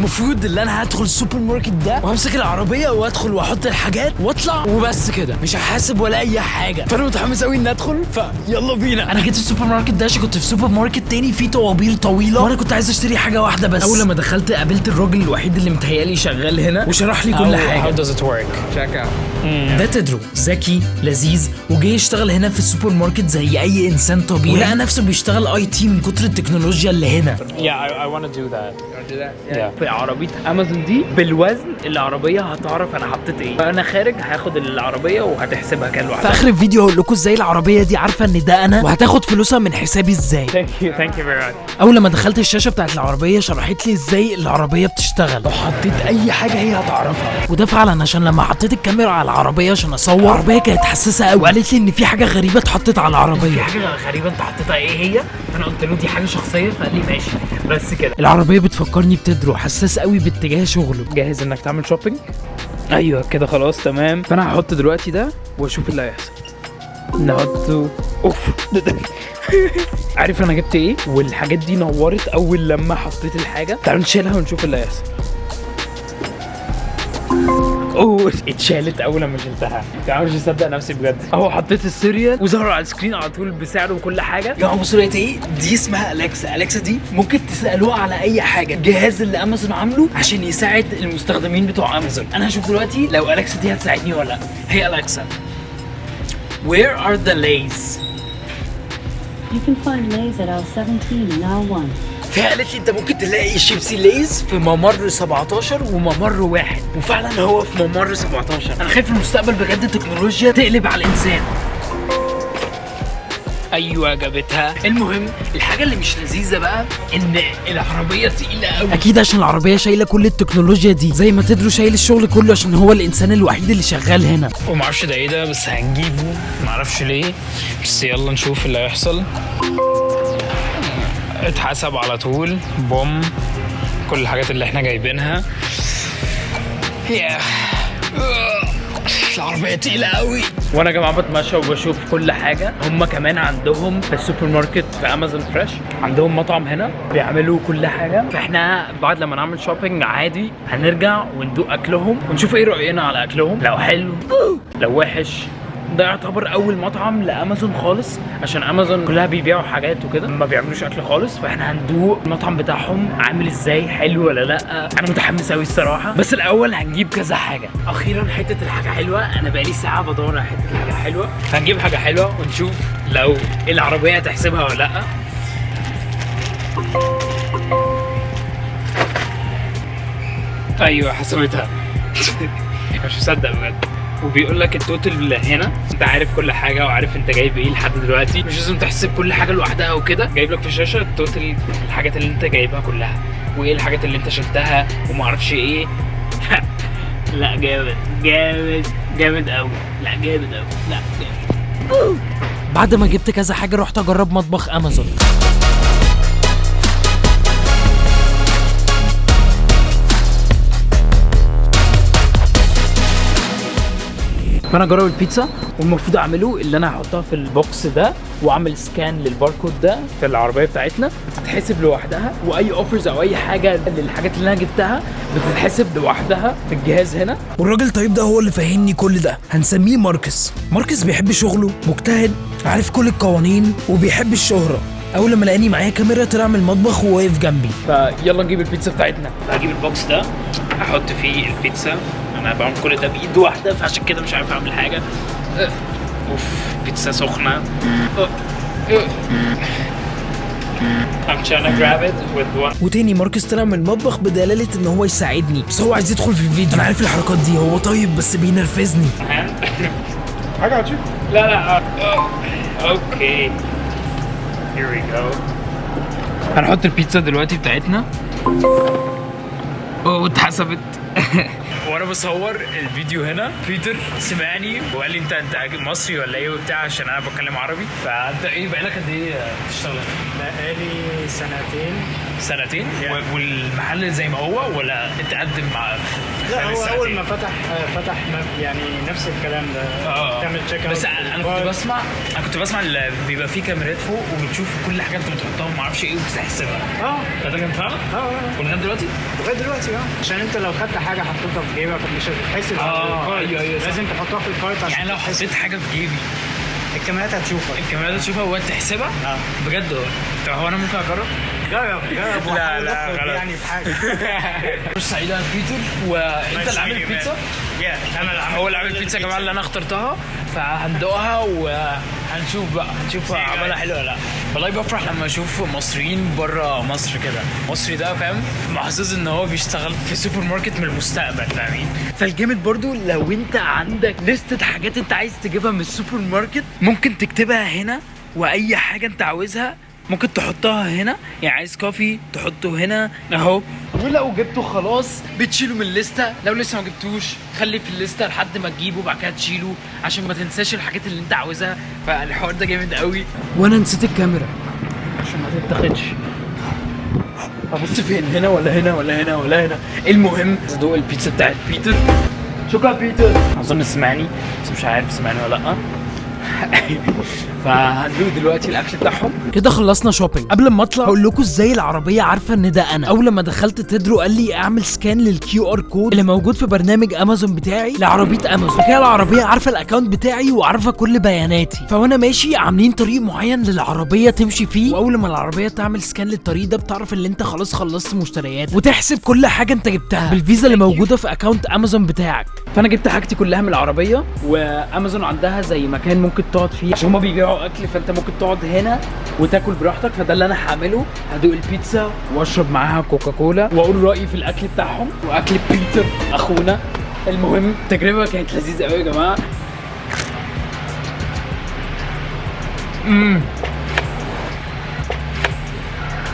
المفروض ان انا هدخل السوبر ماركت ده وهمسك العربيه وادخل واحط الحاجات واطلع وبس كده، مش هحاسب ولا اي حاجه. فانا متحمس قوي ان ادخل، فيلا بينا. انا جيت السوبر ماركت ده عشان كنت في سوبر ماركت تاني فيه طوابير طويله، وانا كنت عايز اشتري حاجه واحده بس. اول لما دخلت قابلت الراجل الوحيد اللي متهيالي شغال هنا وشرح لي كل حاجه. How does it work? Check out. ده تدرو ذكي لذيذ وجاي يشتغل هنا في السوبر ماركت زي اي انسان طبيعي، ولقى نفسه بيشتغل IT من كتر التكنولوجيا اللي هنا. Yeah, I want to do that. Yeah. في عربية امازون دي بالوزن العربية هتعرف انا حطيت ايه، فانا خارج هاخد العربية وهتحسبها كان لوحدها. في اخر الفيديو هقول لكم ازاي العربيه دي عارفه ان ده انا وهتاخد فلوسها من حسابي ازاي. Thank you very much. اول لما دخلت الشاشه بتاعت العربيه شرحت لي ازاي العربيه بتشتغل، لو حطيت اي حاجه هي هتعرفها. وده فعلا عشان لما حطيت الكاميرا على العربيه عشان اصور، العربيه كانت حساسه قوي وقالت لي ان في حاجه غريبه اتحطت على العربيه. في حاجة غريبة انت حطيتها ايه هي؟ فانا قلت له دي حاجة شخصية، فقال لي ماشي بس كده. العربيه بتفكرني بتدرو، حساس قوي باتجاه شغله. جاهز انك تعمل شوبينج؟ ايوه كده خلاص تمام. فانا هحط دلوقتي ده واشوف اللي هيحصل. نحطه. اوف عارف انا جبت ايه؟ والحاجات دي نورت اول لما حطيت الحاجه. تعالوا نشيلها ونشوف اللي هيحصل. اوه اتشالت اول لما شلتها. انا مش مصدق نفسي بجد. اهو حطيت السيريال وظهر على السكرين على طول بسعره وكل حاجه. يا جماعه بصوا لقيت ايه؟ دي اسمها اليكسا. اليكسا دي ممكن تسالوها على اي حاجه، الجهاز اللي امازون عامله عشان يساعد المستخدمين بتوع امازون. انا هشوف دلوقتي لو اليكسا دي هتساعدني ولا لا. هي اليكسا Where are the Lays؟ You can find Lay's at aisle 17 and aisle 1. فهي قالت لي انت ممكن تلاقي شيبسي ليز في ممر 17 وممر 1، وفعلا هو في ممر 17. انا خايف المستقبل بجد التكنولوجيا تقلب على الانسان. ايوه جابتها. المهم الحاجه اللي مش لذيذه بقى ان العربيه تقيله قوي. اكيد عشان العربيه شايله كل التكنولوجيا دي، زي ما تدرو شايل الشغل كله عشان هو الانسان الوحيد اللي شغال هنا. وما اعرفش ده ايه ده، بس هنجيبه ما اعرفش ليه، بس يلا نشوف اللي هيحصل. اتحسب على طول بوم كل الحاجات اللي احنا جايبينها. العربية تقيلة قوي. وانا يا جماعه بتمشى وبشوف كل حاجه. هم كمان عندهم في السوبر ماركت في امازون فريش عندهم مطعم هنا بيعملوا كل حاجه. فاحنا بعد لما نعمل شوبينج عادي هنرجع وندوق اكلهم ونشوف ايه راينا على اكلهم، لو حلو لو وحش. ده يعتبر اول مطعم لامازون خالص، عشان امازون كلها بيبيعوا حاجات وكده ما بيعملوش اكل خالص. فاحنا هندوق المطعم بتاعهم عامل ازاي، حلو ولا لا. انا متحمس قوي الصراحه، بس الاول هنجيب كذا حاجه. اخيرا حته الحاجه حلوه. انا بقالي ساعه بدور على حته الحاجه حلوه. هنجيب حاجه حلوه ونشوف لو العربيه هتحسبها ولا لا. ايوه حسبتها. مش مصدق بجد. وبيقول لك التوتال هنا، انت عارف كل حاجه وعارف انت جايب ايه لحد دلوقتي، مش لازم تحسب كل حاجه لوحدها وكده. جايب لك في الشاشه التوتال الحاجات اللي انت جايبها كلها وايه الحاجات اللي انت شلتها وما اعرفش ايه. لا جامد جامد جامد قوي. لا جامد قوي. لا جامد. بعد ما جبت كذا حاجه رحت اجرب مطبخ امازون. فانا اجرب البيتزا، والمفروض اعمله اللي انا هحطها في البوكس ده واعمل سكان للباركود ده في العربيه بتاعتنا، تتحسب لوحدها. واي اوفرز او اي حاجه للحاجات اللي انا جبتها بتتحسب لوحدها في الجهاز هنا. والراجل طيب ده هو اللي فهمني كل ده. هنسميه ماركس. ماركس بيحب شغله، مجتهد، عارف كل القوانين وبيحب الشهره. اول لما لقاني معايا كاميرا طلع من المطبخ وواقف جنبي. فيلا نجيب البيتزا بتاعتنا. هجيب البوكس ده احط فيه البيتزا. انا بعمل كل ده بايد واحده فعشان كده مش عارف اعمل حاجه. اوف بيتزا سخنه. I'm trying to grab it with one. وتاني ماركس طلع من المطبخ بدلالة ان هو يساعدني، بس هو عايز يدخل في الفيديو. انا عارف الحركات دي، هو طيب بس بينرفزني. I got you. لا اوكي. Here we go. هنحط البيتزا دلوقتي بتاعتنا. اتحسبت. وانا بصور الفيديو هنا بيتر سمعني وقال لي انت مصري ولا ايه وبتاع، عشان انا بتكلم عربي. فانت ايه بقالك قد ايه بتشتغل هنا؟ بقالي سنتين. سنتين؟ والمحل زي ما هو ولا اتقدم مع؟ لا خلال هو اول الساعتين. ما فتح يعني نفس الكلام ده. تعمل تشيك اوت. بس انا كنت بسمع بيبقى في كاميرات فوق وبتشوف كل حاجه انت بتحطها وما اعرفش ايه وبتحسبها. فده كان فعلا؟ ولغايه دلوقتي؟ لغايه دلوقتي عشان انت لو خدت حاجه حطيتها في جيبك مش هتتحسب على الكارت. ايوه صح. لازم تحطها في الكارت عشان يعني لو حطيت حاجه في جيبي الكاميرات هتشوفك. الكاميرا تشوفها وانت تحسبها؟ بجد هو. طب هو انا ممكن اجرب؟ جرب لا، وحاول غلط. يعني بحاجه. مش سعيد على بيتر وانت اللي عامل البيتزا؟ انا اللي هو اللي عامل البيتزا يا جماعه اللي انا اخترتها فهندوقها وهنشوف بقى عملها حلو ولا لا. والله بفرح لما اشوف مصريين بره مصر كده. مصري ده فاهم محظوظ ان هو بيشتغل في سوبر ماركت من المستقبل فاهمين. فالجامد برضو لو انت عندك لستة حاجات انت عايز تجيبها من السوبر ماركت ممكن تكتبها هنا، واي حاجة انت عاوزها ممكن تحطها هنا. يعني عايز كوفي تحطه هنا اهو، ولو جبته خلاص بتشيله من الليستة. لو لسه ما جبتوش خليه في الليستة لحد ما تجيبه وبعد كده تشيله عشان ما تنساش الحاجات اللي انت عاوزها. فالحوار ده جامد قوي. وانا نسيت الكاميرا عشان ما تتاخدش. ابص فين؟ هنا ولا هنا ولا هنا ولا هنا؟ المهم ادوق البيتزا بتاعت بيتر. شكرا بيتر. اظن سمعني بس مش عارف سمعني ولا لا. فهندوق دلوقتي الاكل بتاعهم. كده خلصنا شوبينج. قبل ما اطلع هقول لكم ازاي العربيه عارفه ان ده انا. اول لما دخلت تدرو قال لي اعمل سكان للكيو ار كود اللي موجود في برنامج امازون بتاعي لعربيه امازون. كده العربيه عارفه الاكونت بتاعي وعارفه كل بياناتي. فوانا ماشي عاملين طريق معين للعربيه تمشي فيه، واول ما العربيه تعمل سكان للطريق ده بتعرف ان انت خلاص خلصت مشتريات وتحسب كل حاجه انت جبتها بالفيزا اللي موجوده في اكونت امازون بتاعك. فانا جبت حاجتي كلها من العربيه، وامازون عندها زي مكان ممكن تقعد فيه عشان هما بيبيعوا اكل، فانت ممكن تقعد هنا وتاكل براحتك. فده اللي انا هعمله، هدوق البيتزا واشرب معاها كوكاكولا واقول رايي في الاكل بتاعهم واكل بيتر اخونا. المهم التجربه كانت لذيذه قوي يا جماعه.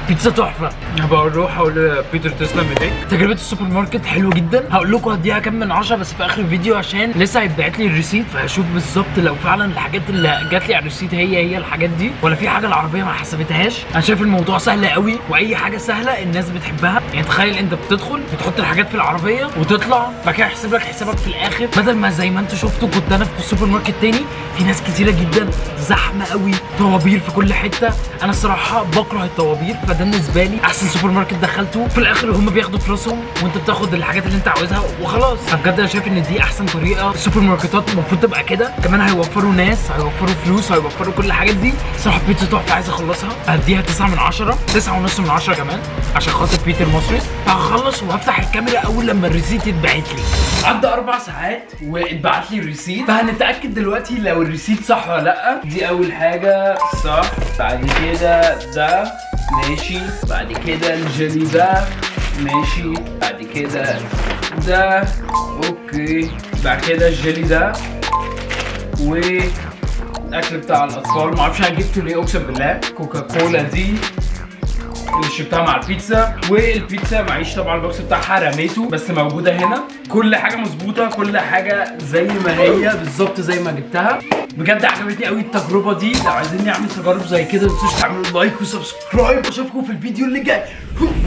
بيتزا تحفه. هبروح اقول لبيتر تسلم ايديك. تجربه السوبر ماركت حلوه جدا. هقول لكم هديها كام من 10 بس في اخر الفيديو عشان لسه هيتبعت لي الريسيت، فهشوف بالظبط لو فعلا الحاجات اللي جات لي على الريسيت هي الحاجات دي ولا في حاجه العربيه ما حسبتهاش. انا شايف الموضوع سهل قوي، واي حاجه سهله الناس بتحبها. يعني تخيل انت بتدخل بتحط الحاجات في العربيه وتطلع بعد كده يحسب لك حسابك في الاخر، بدل ما زي ما انتوا شفتوا كنت انا في السوبر ماركت تاني في ناس كتيره جدا، زحمه قوي، طوابير في كل حته. انا الصراحه بكره الطوابير، فده بالنسبه لي احسن سوبر ماركت دخلته. في الاخر هم بياخدوا فلوسهم وانت بتاخد الحاجات اللي انت عاوزها وخلاص. فبجد انا شايف ان دي احسن طريقه. السوبر ماركتات المفروض تبقى كده. كمان هيوفروا ناس، هيوفروا فلوس، هيوفروا كل الحاجات دي. صراحه بيتزا تحفه عايز اخلصها. هديها 9 من 10، 9.5 من 10 كمان عشان خاطر بيتر مصري. فهخلص وهفتح الكاميرا اول لما الريسيت يتبعت لي. عدى 4 ساعات واتبعت لي الريسيت، فهنتاكد دلوقتي لو الريسيت صح ولا لا. دي اول حاجه صح، بعد كده ده ماشي، بعد كده الجيلي ده ماشي، بعد كده ده اوكي، بعد كده الجيلي ده والاكل بتاع الاطفال معرفش انا جبته ليه اقسم بالله. كوكاكولا دي اللي شربتها مع البيتزا، والبيتزا معيش طبعا البوكس بتاعها رميته بس موجوده هنا. كل حاجه مظبوطه، كل حاجه زي ما هي بالظبط زي ما جبتها. بجد عجبتني قوي التجربه دي. لو عايزين نعمل تجارب زي كده متنسوش تعملوا لايك وسبسكرايب. اشوفكم في الفيديو اللي جاي.